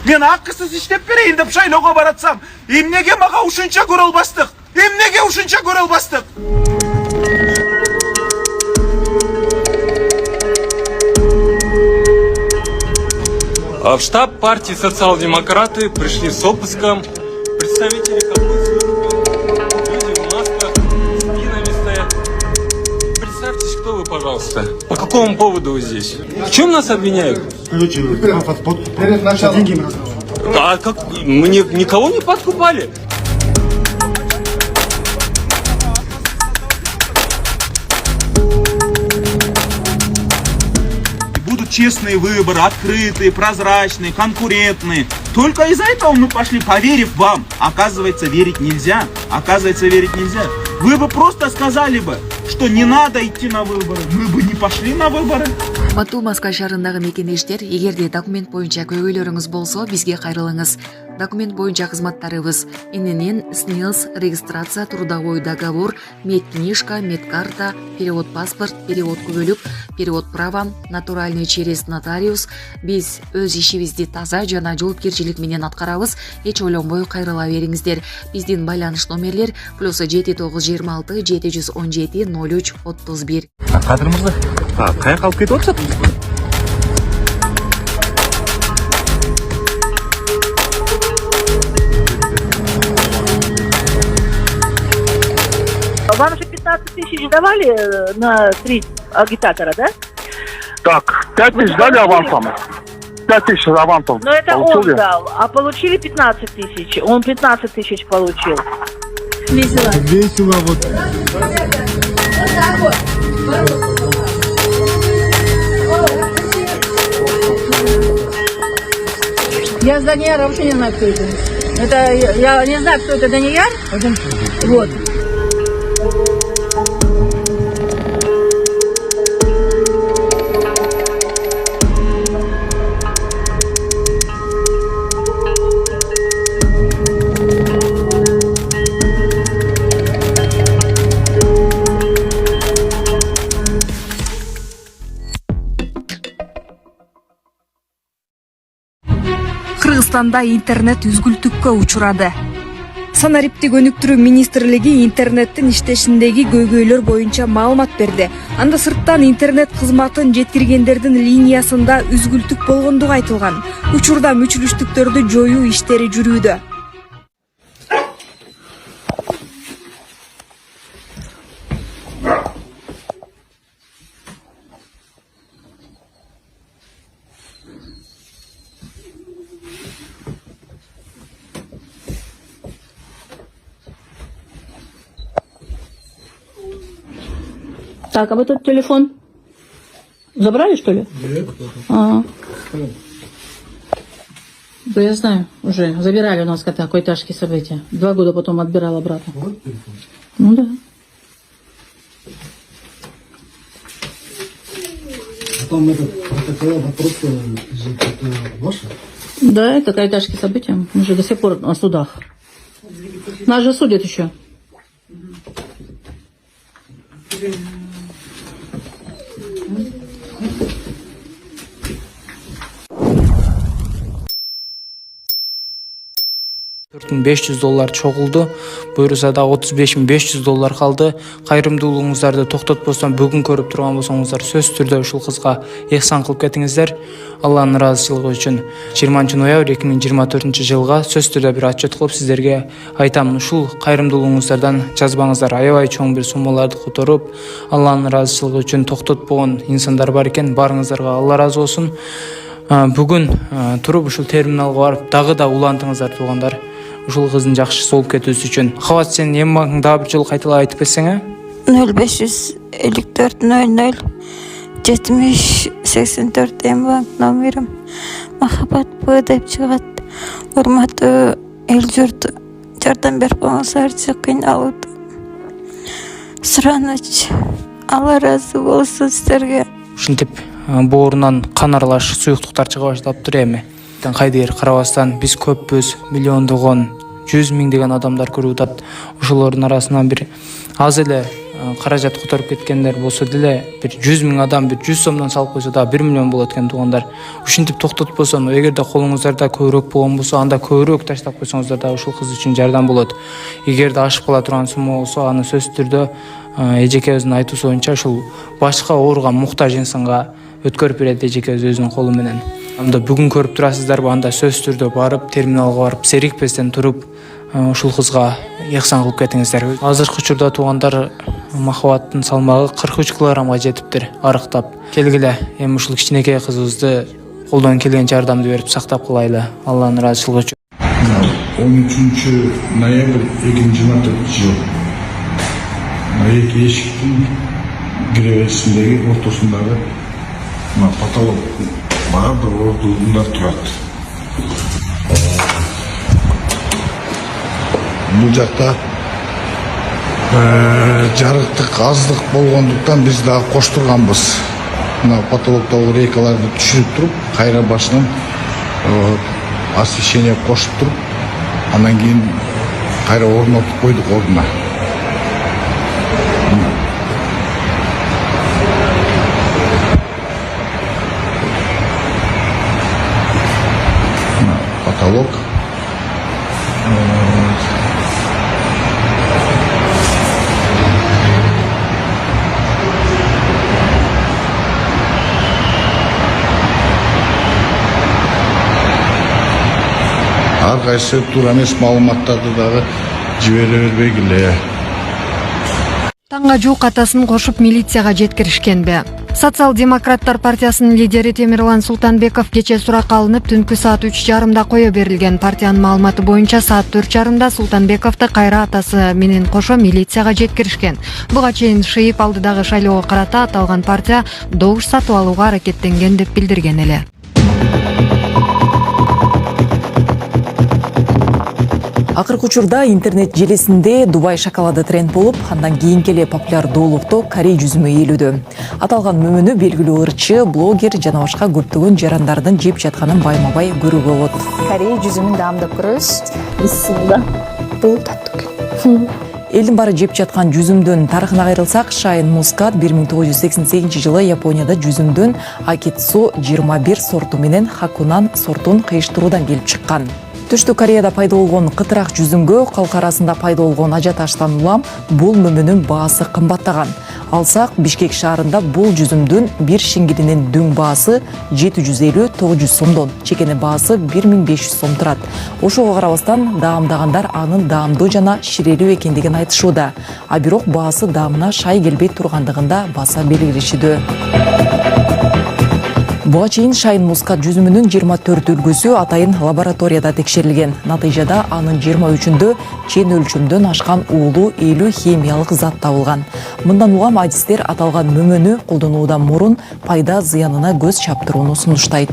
Мен ақысыз иштеп берейин деп шайлоого баратсам, эмнеге мага ушунча көрө албастык? Эмнеге ушунча көрө албастык? В штаб партии «Социал-демократы» пришли с обыском представители какой службы, люди в масках, с спинами стоят. Представьтесь, кто вы, пожалуйста. По какому поводу вы здесь? В чем нас обвиняют? Короче, перед началом деньги мы разговаривали. А как? Мы никого не подкупали? Будут честные выборы, открытые, прозрачные, конкурентные. Только из-за этого мы пошли, поверив вам. Оказывается, верить нельзя. Вы бы просто сказали бы, что не надо идти на выборы. Мы бы не пошли на выборы. Бату Москва шаарындагы мекендештер, эгерде документ боюнча көйгөйлөрүңүз болсо, бизге кайрылыңыз. Документ боюнча кызматтарыбыз: ИНН, СНИЛС, регистрация, трудовой договор, медкнижка, медкарта, перевод паспорт, перевод күбөлүк, перевод права, натуральный через нотариус. Биз өз ишибизди таза жана жоопкерчилик менен аткарабыз. Эч ойлонбой кайрыла бериңиздер. Биздин байланыш номерлер +7926 717 03 31. Кадыр мырза, каяка алып кетип атышат? Вам же 15 тысяч давали на 3 агитатора, да? Так, 5 тысяч дали авансом. 5 тысяч авансом. Но это получили? он дал, а получили 15 тысяч. Он 15 тысяч получил. Весело. Весело вот. Я с Данияра вообще не знаю, кто это. Я не знаю, кто это Данияр. Вот. Кыргызстанда интернет үзгүлтүккө учурады. Санариптик өнүктүрүү министрлиги интернеттин иштешиндеги көйгөйлөр боюнча маалымат берди. Анда сырттан интернет кызматын жеткиргендердин линиясында үзгүлтүк болгондугу айтылган. Учурда мүчүлүштүктөрдү жоюу иштери жүрүүдө. Так, а вот этот телефон забрали, что ли? Нет. Ага. Да я знаю, уже забирали у нас какой тяжкие события. 2 года потом отбирал обратно. Вот телефон. Ну да. А там этот протокол просто ваше? Да, это тяжкие события. Мы же до сих пор на судах. Нас же судят еще. $4.500 чогулду. Буюрса да $35.500 калды. Кайрымдуулугуңуздарды токтотпостон бүгүн көрүп турган болсоңуздар сөзсүз түрдө ушул кызга ыхсан кылып кетиңиздер. Алланын ыраазычылыгы үчүн 20-ноябрь 2024 жылга сөзсүз түрдө бир отчет кылып сиздерге айтам. Ушул кайрымдуулугуңуздардан жазбаңыздар. Аябай чоң бир суммаларды которуп, Алланын ыраазычылыгы үчүн токтотпогон инсандар бар экен. Барыңыздарга Алла ыраазы болсун. Бүгүн туруп ушул терминалга барып дагы да улантыңыздар туугандар. Ушул кыздын жакшы болуп кетүүсү үчүн. Кабат сен эми багың дагы бир жолу кайталап айтып берсең, 0554 00 70 84 эмбанк номерим. Махаббат Б деп чыгат. Урматтуу эл журт, жардам берип коңуздарчы, кыйналып. Сураныч, Алла ыраазы болсун сиздерге. Ушинтип боорунан кан аралаш суюктуктар чыга баштаптыр эми. Кайдыр карабастан биз көппүз, миллиондогон, 100 миңдеген адамдар көрүп атат. Ошолордун арасынан бир аз эле каражат которуп кеткендер болсо деле бир 100 000 адам бир 100 сомдон салып койсо да 1 миллион болот экен туугандар. Ушинтип токтотпосо, эгерде колуңуздарда көбүрөөк болгон болсо, анда көбүрөөк таштап койсоңуздар да ушул кыз үчүн жардам болот. Эгерде ашып кала турган сума болсо, аны сөзсүз түрдө эжекебиздин айтуусу боюнча ушул башка ооруган муктаж инсанга өткөрүп берет эжекебиз өзүнүн колу менен. Анда бүгүн көрүп турасыздарбы, анда сөзсүз түрдө барып, терминалга барып, серикпестен туруп ушул кызга ыхсан кылып кетиңиздер. Азыркы учурда туугандар махабаттын салмагы 43 килограммга жетиптир, арыктап. Келгиле, эми ушул кичинекей кызыбызды колдон келген жардамды берип сактап калайлы. Алланын ыраазычылыгы үчүн. 13 ноябрь 2024 эки эшиктин киребесиндеги ортосундагы потолок баардык ордундар турат. Бул жакта жарыктык аздык болгондуктан биз дагы коштурганбыз. Мына потолоктогу рейкаларды түшүрүп туруп, кайра башынан освещение кошуп туруп, андан кийин кайра орнотуп койдук ордуна. Потолок. Ар кайсы туура эмес маалыматтарды дагы жибере бербегиле. Таңга жуук атасын кошуп милицияга жеткиришкенби? Социал-демократтар партиясынын лидери Темирлан Султанбеков кече суракка алынып, түнкү саат 3:30 кое берилген. Партиянын маалыматы боюнча саат 4:30 Султанбековду кайра атасы менен кошо милицияга жеткиришкен. Буга чейин ШИИП алдыдагы шайлоого карата аталган партия добуш сатып алууга аракеттенген деп билдирген эле. Акыркы учурда интернет желисинде Дубай шоколады тренд болуп, андан кийинки эле популярдуулукту корей жүзүмү ээлүүдө. Аталган мөмөнү белгилүү ырчы, блогер жана башка көптөгөн жарандардын жеп жатканын байма-бай көрүүгө болот. Корей жүзүмүн даамдап көрөбүз. Бисмилла. Бул таттуу. Элдин баары жеп жаткан жүзүмдүн тарыхына кайрылсак, Шайн Мускат 1988-жылы Японияда жүзүмдүн Акитсу 21 сорту менен Хакунан сортун кыйыштыруудан келип чыккан. Түштүк Кореяда пайда болгон кытырак жүзүмгө калк арасында пайда болгон ажиотаждан улам бул мөмөнүн баасы кымбаттаган. Алсак, Бишкек шаарында бул жүзүмдүн бир шиңгидинин дүң баасы 750-900 сомдон, чекени баасы 1500 сом турат. Ошого карабастан даамдагандар анын даамдуу жана ширелүү экендигин айтышууда. А бирок баасы даамына шай келбей тургандыгында баса белгилешүүдө. Буга чейин Шайн Мускат жүзүмүнүн 24 үлгүсү атайын лабораторияда текшерилген. Натыйжада анын 23-үндө чен өлчөмдөн ашкан уулуу 50 химиялык зат табылган. Мындан улам адистер аталган мөмөнү колдонуудан мурун пайда зыянына көз чаптырууну сунуштайт.